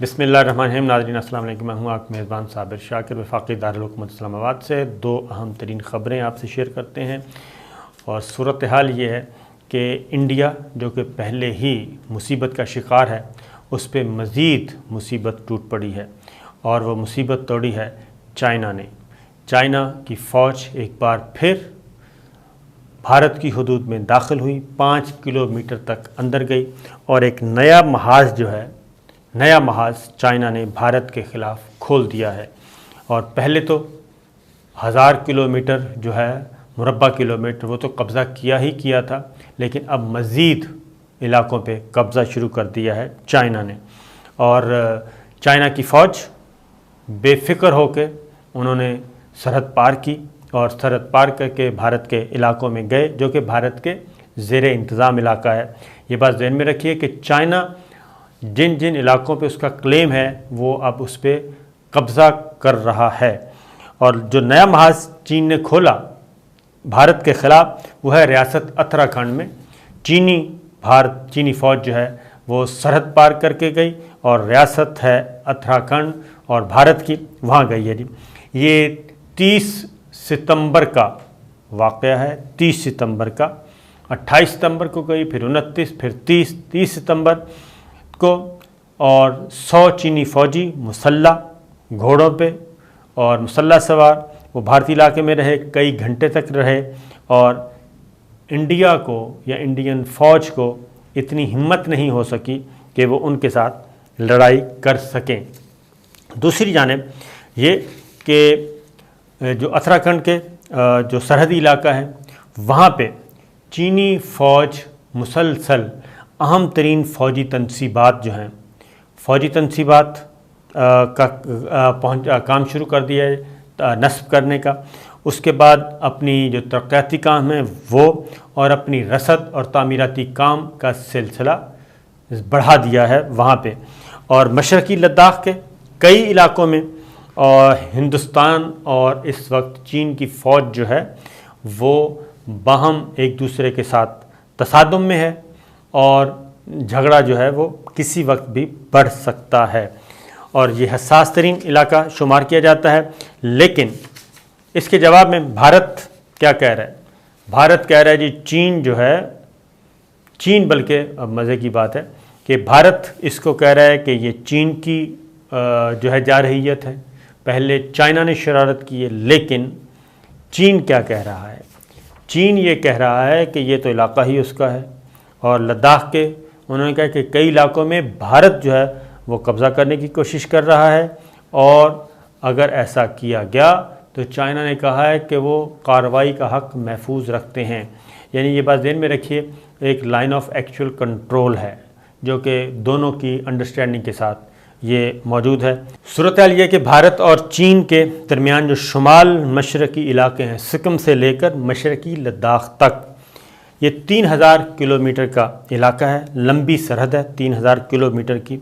بسم اللہ الرحمن الرحیم. ناظرین السلام علیکم. میں ہوں آپ میزبان صابر شاکر وفاقی دارالحکومت اسلام آباد سے. دو اہم ترین خبریں آپ سے شیئر کرتے ہیں اور صورتحال یہ ہے کہ انڈیا جو کہ پہلے ہی مصیبت کا شکار ہے اس پہ مزید مصیبت ٹوٹ پڑی ہے اور وہ مصیبت توڑی ہے چائنا نے. چائنا کی فوج ایک بار پھر بھارت کی حدود میں داخل ہوئی، 5 کلومیٹر تک اندر گئی اور ایک نیا محاذ چائنا نے بھارت کے خلاف کھول دیا ہے. اور پہلے تو 1000 کلومیٹر جو ہے مربع کلومیٹر وہ تو قبضہ کیا تھا، لیکن اب مزید علاقوں پہ قبضہ شروع کر دیا ہے چائنا نے. اور چائنا کی فوج بے فکر ہو کے انہوں نے سرحد پار کی اور سرحد پار کر کے بھارت کے علاقوں میں گئے جو کہ بھارت کے زیر انتظام علاقہ ہے. یہ بات ذہن میں رکھیے کہ چائنا جن علاقوں پہ اس کا کلیم ہے وہ اب اس پہ قبضہ کر رہا ہے. اور جو نیا محاذ چین نے کھولا بھارت کے خلاف وہ ہے ریاست اتراکھنڈ میں. چینی فوج جو ہے وہ سرحد پار کر کے گئی اور ریاست ہے اتراکھنڈ اور بھارت کی وہاں گئی ہے. یہ 30 ستمبر کا واقعہ ہے. 30 ستمبر کا 28 ستمبر کو گئی، پھر 29، پھر 30 ستمبر کو. اور 100 چینی فوجی مسلح گھوڑوں پہ اور مسلح سوار وہ بھارتی علاقے میں رہے، کئی گھنٹے تک رہے اور انڈیا کو یا انڈین فوج کو اتنی ہمت نہیں ہو سکی کہ وہ ان کے ساتھ لڑائی کر سکیں. دوسری جانب یہ کہ جو اتراکھنڈ کے جو سرحدی علاقہ ہے وہاں پہ چینی فوج مسلسل اہم ترین فوجی تنصیبات جو ہیں فوجی تنصیبات کا کام شروع کر دیا ہے نصب کرنے کا. اس کے بعد اپنی جو ترقیاتی کام ہیں وہ اور اپنی رسد اور تعمیراتی کام کا سلسلہ بڑھا دیا ہے وہاں پہ. اور مشرقی لداخ کے کئی علاقوں میں اور ہندوستان اور اس وقت چین کی فوج جو ہے وہ باہم ایک دوسرے کے ساتھ تصادم میں ہے اور جھگڑا جو ہے وہ کسی وقت بھی بڑھ سکتا ہے اور یہ حساس ترین علاقہ شمار کیا جاتا ہے. لیکن اس کے جواب میں بھارت کیا کہہ رہا ہے؟ بھارت کہہ رہا ہے چین جو ہے بلکہ اب مزے کی بات ہے کہ بھارت اس کو کہہ رہا ہے کہ یہ چین کی جو ہے جارحیت ہے. پہلے چائنا نے شرارت کی ہے، لیکن چین کیا کہہ رہا ہے؟ چین یہ کہہ رہا ہے کہ یہ تو علاقہ ہی اس کا ہے. اور لداخ کے انہوں نے کہا کہ کئی علاقوں میں بھارت جو ہے وہ قبضہ کرنے کی کوشش کر رہا ہے اور اگر ایسا کیا گیا تو چائنا نے کہا ہے کہ وہ کارروائی کا حق محفوظ رکھتے ہیں. یعنی یہ بات ذہن میں رکھیے، ایک لائن آف ایکچوئل کنٹرول ہے جو کہ دونوں کی انڈرسٹینڈنگ کے ساتھ یہ موجود ہے. صورتحال یہ کہ بھارت اور چین کے درمیان جو شمال مشرقی علاقے ہیں سکم سے لے کر مشرقی لداخ تک یہ 3000 کلومیٹر کا علاقہ ہے. لمبی سرحد ہے 3000 کلومیٹر کی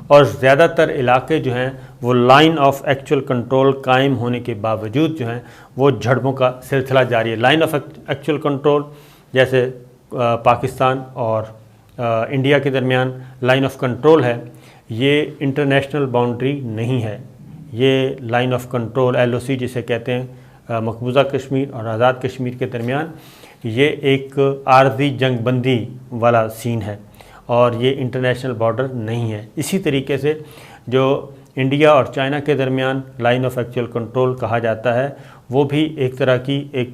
اور زیادہ تر علاقے جو ہیں وہ لائن آف ایکچوئل کنٹرول قائم ہونے کے باوجود جو ہیں وہ جھڑپوں کا سلسلہ جاری ہے. لائن آف ایکچوئل کنٹرول جیسے پاکستان اور انڈیا کے درمیان لائن آف کنٹرول ہے، یہ انٹرنیشنل باؤنڈری نہیں ہے. یہ لائن آف کنٹرول LOC جسے کہتے ہیں مقبوضہ کشمیر اور آزاد کشمیر کے درمیان یہ ایک عارضی جنگ بندی والا سین ہے اور یہ انٹرنیشنل بارڈر نہیں ہے. اسی طریقے سے جو انڈیا اور چائنا کے درمیان لائن آف ایکچوئل کنٹرول کہا جاتا ہے وہ بھی ایک طرح کی ایک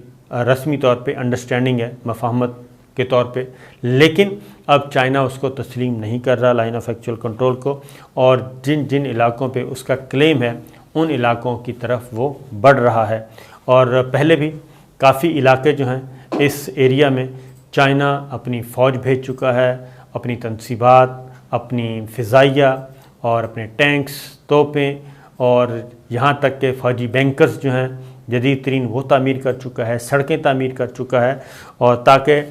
رسمی طور پہ انڈرسٹینڈنگ ہے مفاہمت کے طور پہ، لیکن اب چائنا اس کو تسلیم نہیں کر رہا لائن آف ایکچوئل کنٹرول کو اور جن علاقوں پہ اس کا کلیم ہے ان علاقوں کی طرف وہ بڑھ رہا ہے. اور پہلے بھی کافی علاقے جو ہیں اس ایریا میں چائنا اپنی فوج بھیج چکا ہے، اپنی تنصیبات، اپنی فضائیہ اور اپنے ٹینکس، توپیں اور یہاں تک کہ فوجی بینکرز جو ہیں جدید ترین وہ تعمیر کر چکا ہے، سڑکیں تعمیر کر چکا ہے. اور تاکہ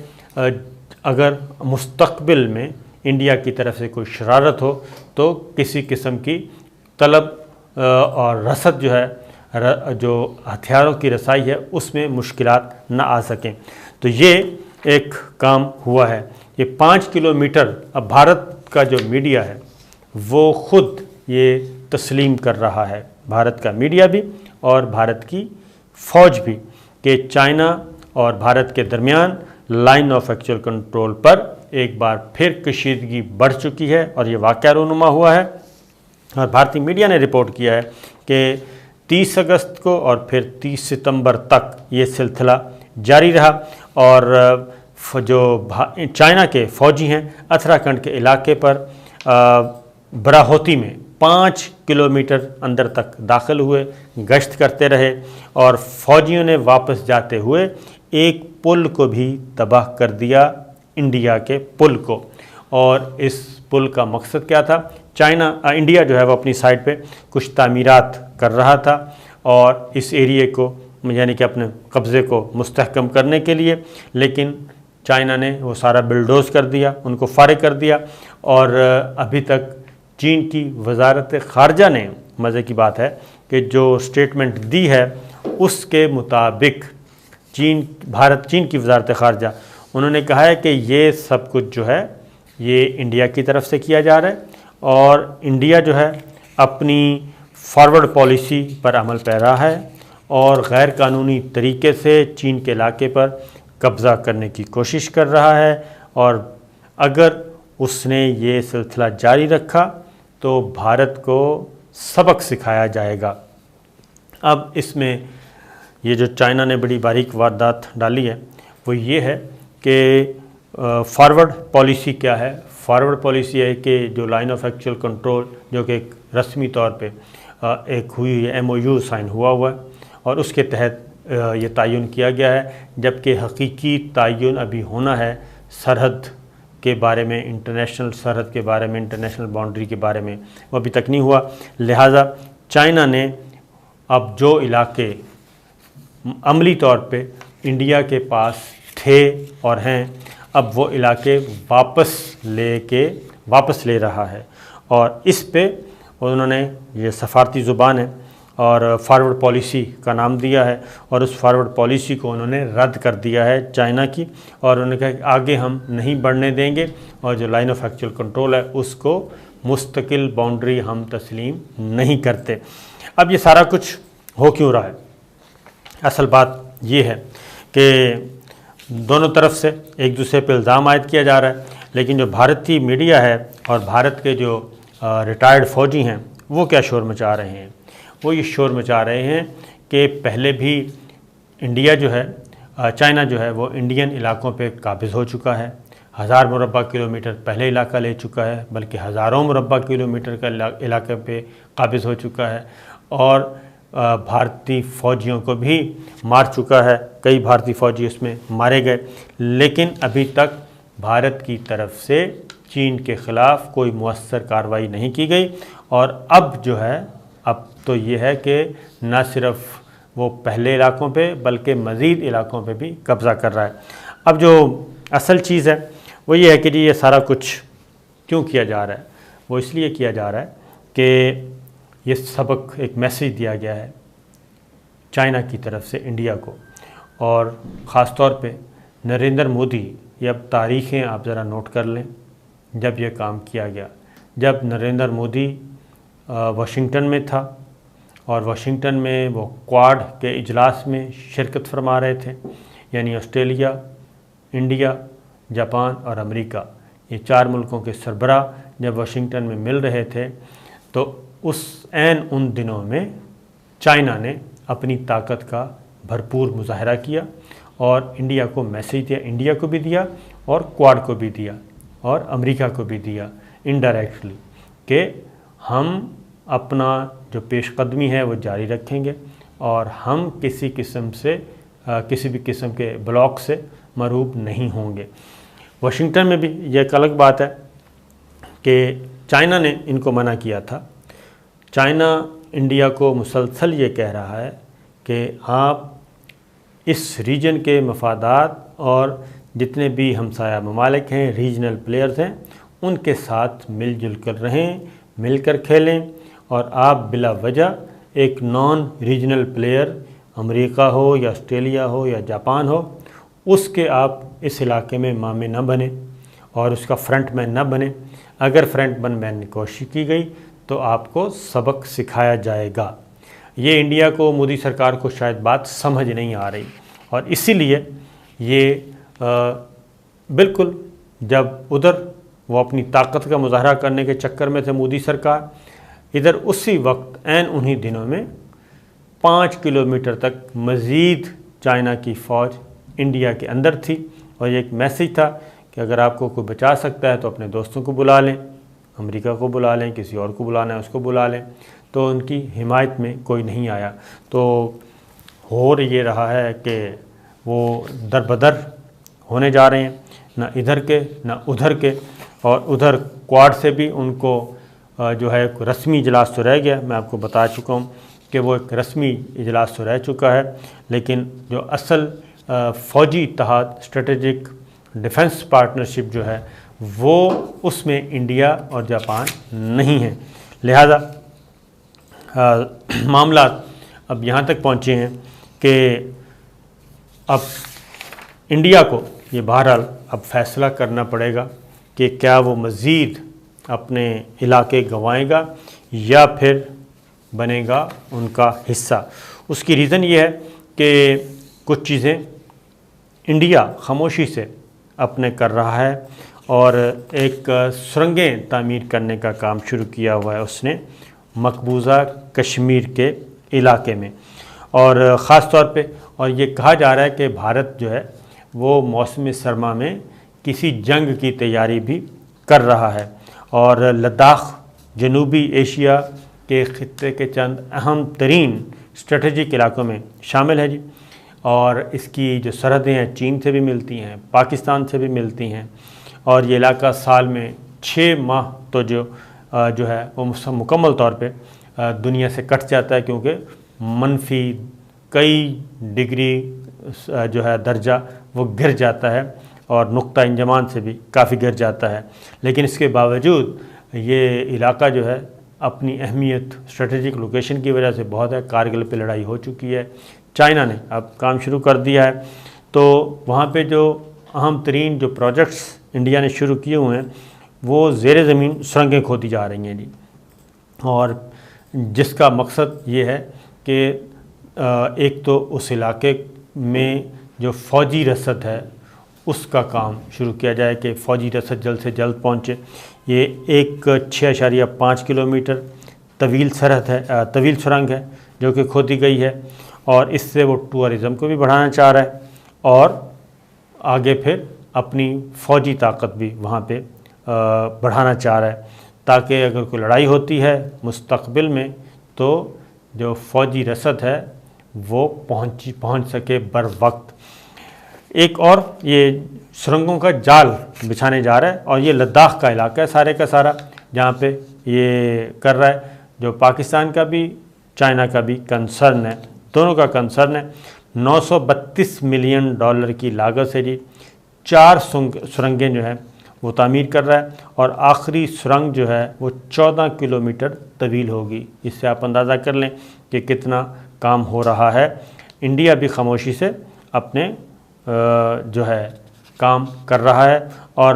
اگر مستقبل میں انڈیا کی طرف سے کوئی شرارت ہو تو کسی قسم کی طلب اور رسد جو ہے جو ہتھیاروں کی رسائی ہے اس میں مشکلات نہ آ سکیں. تو یہ ایک کام ہوا ہے. یہ 5 کلومیٹر اب بھارت کا جو میڈیا ہے وہ خود یہ تسلیم کر رہا ہے، بھارت کا میڈیا بھی اور بھارت کی فوج بھی، کہ چائنا اور بھارت کے درمیان لائن آف ایکچوئل کنٹرول پر ایک بار پھر کشیدگی بڑھ چکی ہے اور یہ واقعہ رونما ہوا ہے۔ اور بھارتی میڈیا نے رپورٹ کیا ہے کہ 30 اگست کو اور پھر 30 ستمبر تک یہ سلسلہ جاری رہا، اور جو چائنا کے فوجی ہیں اتراکھنڈ کے علاقے پر براہوتی میں 5 کلومیٹر اندر تک داخل ہوئے، گشت کرتے رہے، اور فوجیوں نے واپس جاتے ہوئے ایک پل کو بھی تباہ کر دیا، انڈیا کے پل کو۔ اور اس پل کا مقصد کیا تھا؟ انڈیا جو ہے وہ اپنی سائڈ پہ کچھ تعمیرات کر رہا تھا، اور اس ایریے کو یعنی کہ اپنے قبضے کو مستحکم کرنے کے لیے، لیکن چائنا نے وہ سارا بلڈوز کر دیا، ان کو فارغ کر دیا۔ اور ابھی تک چین کی وزارت خارجہ نے، مزے کی بات ہے کہ جو سٹیٹمنٹ دی ہے اس کے مطابق چین کی وزارت خارجہ انہوں نے کہا ہے کہ یہ سب کچھ جو ہے یہ انڈیا کی طرف سے کیا جا رہا ہے، اور انڈیا جو ہے اپنی فارورڈ پالیسی پر عمل پیرا ہے اور غیر قانونی طریقے سے چین کے علاقے پر قبضہ کرنے کی کوشش کر رہا ہے، اور اگر اس نے یہ سلسلہ جاری رکھا تو بھارت کو سبق سکھایا جائے گا۔ اب اس میں یہ جو چائنا نے بڑی باریک واردات ڈالی ہے وہ یہ ہے کہ فارورڈ پالیسی کیا ہے؟ فارورڈ پالیسی ہے کہ جو لائن آف ایکچوئل کنٹرول جو کہ ایک رسمی طور پہ ایک ہوئی MOU سائن ہوا ہے، اور اس کے تحت یہ تعین کیا گیا ہے، جبکہ حقیقی تعین ابھی ہونا ہے سرحد کے بارے میں، انٹرنیشنل سرحد کے بارے میں، انٹرنیشنل باؤنڈری کے بارے میں، وہ ابھی تک نہیں ہوا۔ لہٰذا چائنا نے اب جو علاقے عملی طور پہ انڈیا کے پاس تھے اور ہیں، اب وہ علاقے واپس لے رہا ہے، اور اس پہ انہوں نے یہ سفارتی زبان ہے اور فارورڈ پالیسی کا نام دیا ہے، اور اس فارورڈ پالیسی کو انہوں نے رد کر دیا ہے چائنا کی، اور انہوں نے کہا کہ آگے ہم نہیں بڑھنے دیں گے، اور جو لائن آف ایکچوئل کنٹرول ہے اس کو مستقل باؤنڈری ہم تسلیم نہیں کرتے۔ اب یہ سارا کچھ ہو کیوں رہا ہے؟ اصل بات یہ ہے کہ دونوں طرف سے ایک دوسرے پہ الزام عائد کیا جا رہا ہے، لیکن جو بھارتی میڈیا ہے اور بھارت کے جو ریٹائرڈ فوجی ہیں وہ کیا شور مچا رہے ہیں؟ وہ یہ شور مچا رہے ہیں کہ پہلے بھی انڈیا جو ہے، چائنا جو ہے وہ انڈین علاقوں پہ قابض ہو چکا ہے، 1000 مربع کلومیٹر پہلے علاقہ لے چکا ہے، بلکہ ہزاروں مربع کلومیٹر کا علاقے پہ قابض ہو چکا ہے، اور بھارتی فوجیوں کو بھی مار چکا ہے، کئی بھارتی فوجی اس میں مارے گئے، لیکن ابھی تک بھارت کی طرف سے چین کے خلاف کوئی مؤثر کارروائی نہیں کی گئی، اور اب جو ہے اب تو یہ ہے کہ نہ صرف وہ پہلے علاقوں پہ بلکہ مزید علاقوں پہ بھی قبضہ کر رہا ہے۔ اب جو اصل چیز ہے وہ یہ ہے کہ یہ سارا کچھ کیوں کیا جا رہا ہے؟ وہ اس لیے کیا جا رہا ہے کہ یہ سبق، ایک میسیج دیا گیا ہے چائنا کی طرف سے انڈیا کو، اور خاص طور پہ نریندر مودی، یہ اب تاریخیں آپ ذرا نوٹ کر لیں جب یہ کام کیا گیا، جب نریندر مودی واشنگٹن میں تھا، اور واشنگٹن میں وہ کوواڈ کے اجلاس میں شرکت فرما رہے تھے، یعنی آسٹریلیا، انڈیا، جاپان اور امریکہ، یہ 4 ملکوں کے سربراہ جب واشنگٹن میں مل رہے تھے، تو ان دنوں میں چائنا نے اپنی طاقت کا بھرپور مظاہرہ کیا اور انڈیا کو میسیج دیا، انڈیا کو بھی دیا اور کوواڈ کو بھی دیا اور امریکہ کو بھی دیا انڈائریکٹلی، کہ ہم اپنا جو پیش قدمی ہے وہ جاری رکھیں گے، اور ہم کسی بھی قسم کے بلاک سے مرعوب نہیں ہوں گے۔ واشنگٹن میں بھی یہ ایک الگ بات ہے کہ چائنا نے ان کو منع کیا تھا۔ چائنا انڈیا کو مسلسل یہ کہہ رہا ہے کہ آپ اس ریجن کے مفادات اور جتنے بھی ہمسایہ ممالک ہیں، ریجنل پلیئرز ہیں، ان کے ساتھ مل جل کر رہیں، مل کر کھیلیں، اور آپ بلا وجہ ایک نان ریجنل پلیئر امریکہ ہو یا آسٹریلیا ہو یا جاپان ہو، اس کے آپ اس علاقے میں مامے نہ بنیں اور اس کا فرنٹ مین نہ بنیں۔ اگر فرنٹ مین کی کوشش کی گئی تو آپ کو سبق سکھایا جائے گا۔ یہ انڈیا کو، مودی سرکار کو شاید بات سمجھ نہیں آ رہی، اور اسی لیے یہ بالکل جب ادھر وہ اپنی طاقت کا مظاہرہ کرنے کے چکر میں تھے مودی سرکار، ادھر اسی وقت عین انہی دنوں میں 5 کلومیٹر تک مزید چائنا کی فوج انڈیا کے اندر تھی، اور یہ ایک میسیج تھا کہ اگر آپ کو کوئی بچا سکتا ہے تو اپنے دوستوں کو بلا لیں، امریکہ کو بلا لیں، کسی اور کو بلانا ہے اس کو بلا لیں۔ تو ان کی حمایت میں کوئی نہیں آیا، تو ہو یہ رہا ہے کہ وہ در بدر ہونے جا رہے ہیں، نہ ادھر کے نہ ادھر کے، اور ادھر کوارڈ سے بھی ان کو جو ہے ایک رسمی اجلاس تو رہ گیا، میں آپ کو بتا چکا ہوں کہ وہ ایک رسمی اجلاس تو رہ چکا ہے، لیکن جو اصل فوجی اتحاد، اسٹریٹجک ڈیفنس پارٹنرشپ جو ہے وہ اس میں انڈیا اور جاپان نہیں ہیں۔ لہذا معاملات اب یہاں تک پہنچے ہیں کہ اب انڈیا کو یہ بہرحال اب فیصلہ کرنا پڑے گا کہ کیا وہ مزید اپنے علاقے گنوائے گا یا پھر بنے گا ان کا حصہ۔ اس کی ریزن یہ ہے کہ کچھ چیزیں انڈیا خاموشی سے اپنے کر رہا ہے، اور ایک سرنگیں تعمیر کرنے کا کام شروع کیا ہوا ہے اس نے مقبوضہ کشمیر کے علاقے میں، اور خاص طور پہ، اور یہ کہا جا رہا ہے کہ بھارت جو ہے وہ موسم سرما میں کسی جنگ کی تیاری بھی کر رہا ہے، اور لداخ جنوبی ایشیا کے خطے کے چند اہم ترین اسٹریٹجک علاقوں میں شامل ہے جی، اور اس کی جو سرحدیں ہیں چین سے بھی ملتی ہیں، پاکستان سے بھی ملتی ہیں، اور یہ علاقہ سال میں 6 ماہ تو جو ہے وہ مکمل طور پہ دنیا سے کٹ جاتا ہے، کیونکہ منفی کئی ڈگری جو ہے درجہ وہ گر جاتا ہے، اور نقطہ انجمان سے بھی کافی گر جاتا ہے، لیکن اس کے باوجود یہ علاقہ جو ہے اپنی اہمیت اسٹریٹجک لوکیشن کی وجہ سے بہت ہے۔ کارگل پہ لڑائی ہو چکی ہے، چائنا نے اب کام شروع کر دیا ہے، تو وہاں پہ جو اہم ترین جو پروجیکٹس انڈیا نے شروع کیے ہوئے ہیں وہ زیر زمین سرنگیں کھودی جا رہی ہیں جی، اور جس کا مقصد یہ ہے کہ ایک تو اس علاقے میں جو فوجی رسد ہے اس کا کام شروع کیا جائے کہ فوجی رسد جلد سے جلد پہنچے۔ یہ ایک 6.5 کلومیٹر طویل سرنگ ہے جو کہ کھودی گئی ہے، اور اس سے وہ ٹورزم کو بھی بڑھانا چاہ رہا ہے، اور آگے پھر اپنی فوجی طاقت بھی وہاں پہ بڑھانا چاہ رہا ہے، تاکہ اگر کوئی لڑائی ہوتی ہے مستقبل میں تو جو فوجی رسد ہے وہ پہنچ سکے بر وقت۔ ایک اور یہ سرنگوں کا جال بچھانے جا رہا ہے، اور یہ لداخ کا علاقہ ہے سارے کا سارا جہاں پہ یہ کر رہا ہے، جو پاکستان کا بھی چائنا کا بھی کنسرن ہے، دونوں کا کنسرن ہے۔ $932 ملین کی لاگت سے جی 4 سرنگیں جو ہیں وہ تعمیر کر رہا ہے، اور آخری سرنگ جو ہے وہ 14 کلومیٹر طویل ہوگی۔ اس سے آپ اندازہ کر لیں کہ کتنا کام ہو رہا ہے۔ انڈیا بھی خاموشی سے اپنے جو ہے کام کر رہا ہے، اور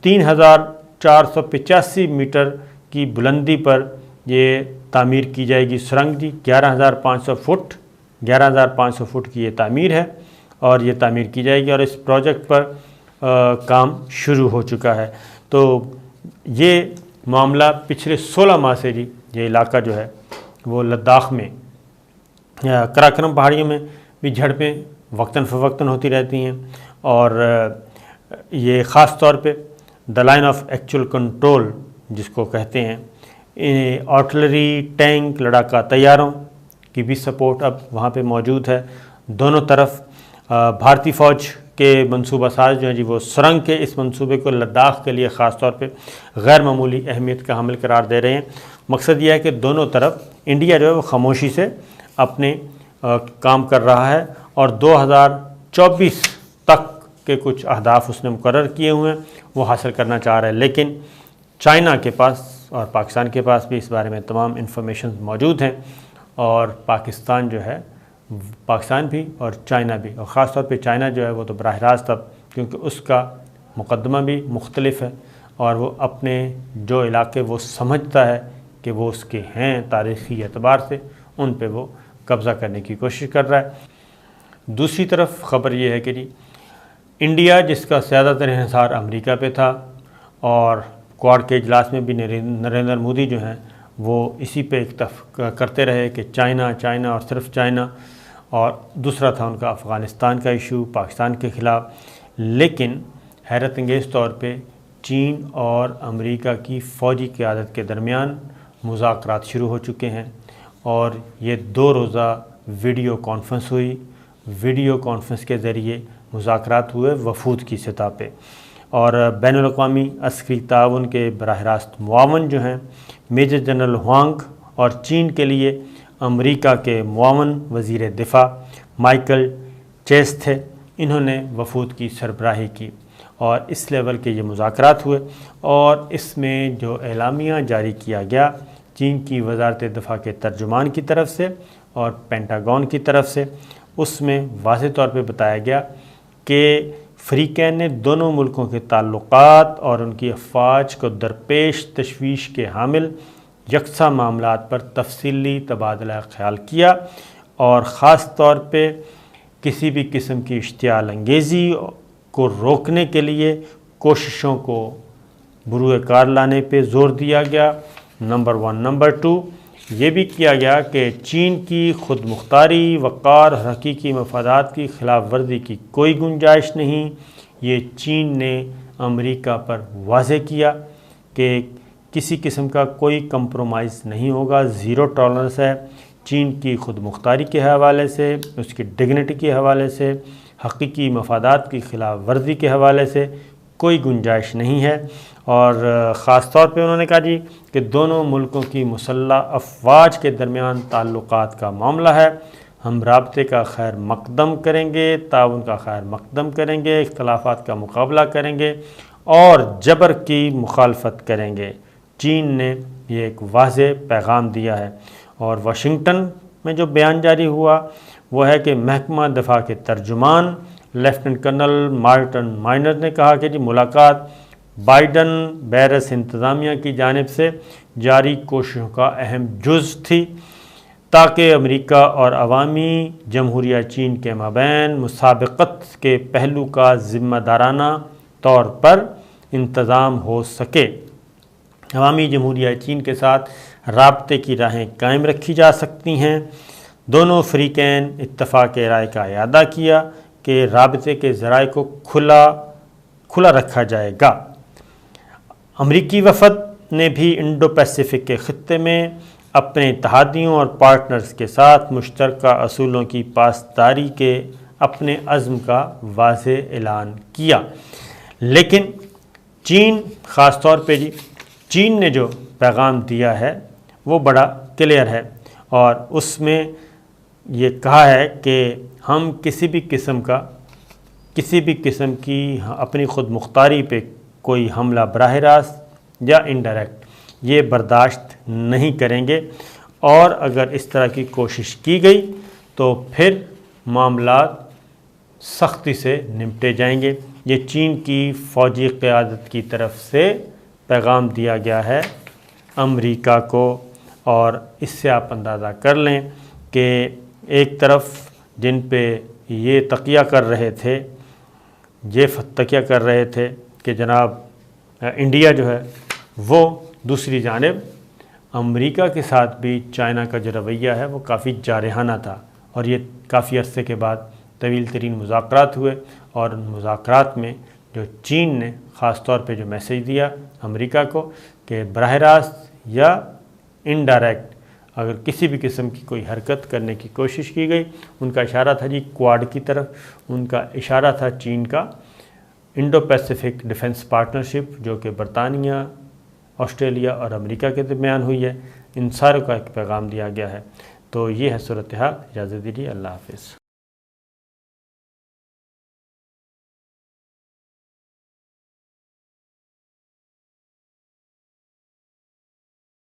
3485 میٹر کی بلندی پر یہ تعمیر کی جائے گی سرنگ جی، 11,500 فٹ کی یہ تعمیر ہے، اور یہ تعمیر کی جائے گی، اور اس پروجیکٹ پر کام شروع ہو چکا ہے۔ تو یہ معاملہ پچھلے 16 ماہ سے جی یہ علاقہ جو ہے وہ لداخ میں کراکرم پہاڑیوں میں بھی جھڑپیں وقتاً فوقتاً ہوتی رہتی ہیں، اور یہ خاص طور پہ the line of actual control جس کو کہتے ہیں، آرٹلری، ٹینک، لڑاکا طیاروں کی بھی سپورٹ اب وہاں پہ موجود ہے دونوں طرف۔ بھارتی فوج کے منصوبہ ساز جو ہیں جی وہ سرنگ کے اس منصوبے کو لداخ کے لیے خاص طور پہ غیر معمولی اہمیت کا حامل قرار دے رہے ہیں۔ مقصد یہ ہے کہ دونوں طرف انڈیا جو ہے وہ خاموشی سے اپنے کام کر رہا ہے، اور 2024 تک کے کچھ اہداف اس نے مقرر کیے ہوئے ہیں وہ حاصل کرنا چاہ رہا ہے، لیکن چائنا کے پاس اور پاکستان کے پاس بھی اس بارے میں تمام انفارمیشن موجود ہیں، اور پاکستان جو ہے، پاکستان بھی اور چائنا بھی، اور خاص طور پہ چائنا جو ہے وہ تو براہ راست اب، کیونکہ اس کا مقدمہ بھی مختلف ہے، اور وہ اپنے جو علاقے وہ سمجھتا ہے کہ وہ اس کے ہیں تاریخی اعتبار سے، ان پہ وہ قبضہ کرنے کی کوشش کر رہا ہے۔ دوسری طرف خبر یہ ہے کہ جی انڈیا، جس کا زیادہ تر انحصار امریکہ پہ تھا، اور کوارڈ کے اجلاس میں بھی نریندر مودی جو ہیں وہ اسی پہ اتفاق کرتے رہے کہ چائنا چائنا اور صرف چائنا، اور دوسرا تھا ان کا افغانستان کا ایشو، پاکستان کے خلاف۔ لیکن حیرت انگیز طور پہ چین اور امریکہ کی فوجی قیادت کے درمیان مذاکرات شروع ہو چکے ہیں، اور یہ 2 روزہ ویڈیو کانفرنس ہوئی۔ ویڈیو کانفرنس کے ذریعے مذاکرات ہوئے وفود کی سطح پہ، اور بین الاقوامی عسکری تعاون کے براہ راست معاون جو ہیں میجر جنرل ہوانگ، اور چین کے لیے امریکہ کے معاون وزیر دفاع مائیکل چیس تھے، انہوں نے وفود کی سربراہی کی، اور اس لیول کے یہ مذاکرات ہوئے۔ اور اس میں جو اعلامیہ جاری کیا گیا چین کی وزارت دفاع کے ترجمان کی طرف سے اور پینٹاگون کی طرف سے، اس میں واضح طور پہ بتایا گیا کہ فریقین نے دونوں ملکوں کے تعلقات اور ان کی افواج کو درپیش تشویش کے حامل یکساں معاملات پر تفصیلی تبادلہ خیال کیا، اور خاص طور پہ کسی بھی قسم کی اشتعال انگیزی کو روکنے کے لیے کوششوں کو بروئے کار لانے پہ زور دیا گیا، نمبر 1۔ نمبر 2، یہ بھی کیا گیا کہ چین کی خود مختاری، وقار اور حقیقی مفادات کی خلاف ورزی کی کوئی گنجائش نہیں۔ یہ چین نے امریکہ پر واضح کیا کہ کسی قسم کا کوئی کمپرومائز نہیں ہوگا، زیرو ٹالرنس ہے۔ چین کی خود مختاری کے حوالے سے، اس کی ڈگنیٹی کے حوالے سے، حقیقی مفادات کی خلاف ورزی کے حوالے سے کوئی گنجائش نہیں ہے۔ اور خاص طور پہ انہوں نے کہا جی کہ دونوں ملکوں کی مسلح افواج کے درمیان تعلقات کا معاملہ ہے، ہم رابطے کا خیر مقدم کریں گے، تعاون کا خیر مقدم کریں گے، اختلافات کا مقابلہ کریں گے اور جبر کی مخالفت کریں گے۔ چین نے یہ ایک واضح پیغام دیا ہے، اور واشنگٹن میں جو بیان جاری ہوا وہ ہے کہ محکمہ دفاع کے ترجمان لیفٹننٹ کرنل مارٹن مائنر نے کہا کہ جی ملاقات بائیڈن بیرس انتظامیہ کی جانب سے جاری کوششوں کا اہم جز تھی، تاکہ امریکہ اور عوامی جمہوریہ چین کے مابین مسابقت کے پہلو کا ذمہ دارانہ طور پر انتظام ہو سکے، عوامی جمہوریہ چین کے ساتھ رابطے کی راہیں قائم رکھی جا سکتی ہیں۔ دونوں فریقین اتفاق رائے کا اعادہ کیا کہ رابطے کے ذرائع کو کھلا رکھا جائے گا۔ امریکی وفد نے بھی انڈو پیسیفک کے خطے میں اپنے اتحادیوں اور پارٹنرز کے ساتھ مشترکہ اصولوں کی پاسداری کے اپنے عزم کا واضح اعلان کیا۔ لیکن چین، خاص طور پہ چین نے جو پیغام دیا ہے وہ بڑا کلیئر ہے، اور اس میں یہ کہا ہے کہ ہم کسی بھی قسم کی اپنی خود مختاری پہ کوئی حملہ براہ راست یا انڈائریکٹ یہ برداشت نہیں کریں گے، اور اگر اس طرح کی کوشش کی گئی تو پھر معاملات سختی سے نمٹے جائیں گے۔ یہ چین کی فوجی قیادت کی طرف سے پیغام دیا گیا ہے امریکہ کو، اور اس سے آپ اندازہ کر لیں کہ ایک طرف جن پہ یہ تقیہ کر رہے تھے کہ جناب انڈیا جو ہے، وہ دوسری جانب امریکہ کے ساتھ بھی چائنا کا جو رویہ ہے وہ کافی جارحانہ تھا، اور یہ کافی عرصے کے بعد طویل ترین مذاکرات ہوئے، اور ان مذاکرات میں جو چین نے خاص طور پہ جو میسیج دیا امریکہ کو کہ براہ راست یا انڈائریکٹ اگر کسی بھی قسم کی کوئی حرکت کرنے کی کوشش کی گئی، ان کا اشارہ تھا کوارڈ کی طرف، ان کا اشارہ تھا چین کا انڈو پیسیفک ڈیفنس پارٹنرشپ جو کہ برطانیہ، آسٹریلیا اور امریکہ کے درمیان ہوئی ہے، ان ساروں کا ایک پیغام دیا گیا ہے۔ تو یہ ہے صورتحال۔ اجازت دیجیے، اللہ حافظ۔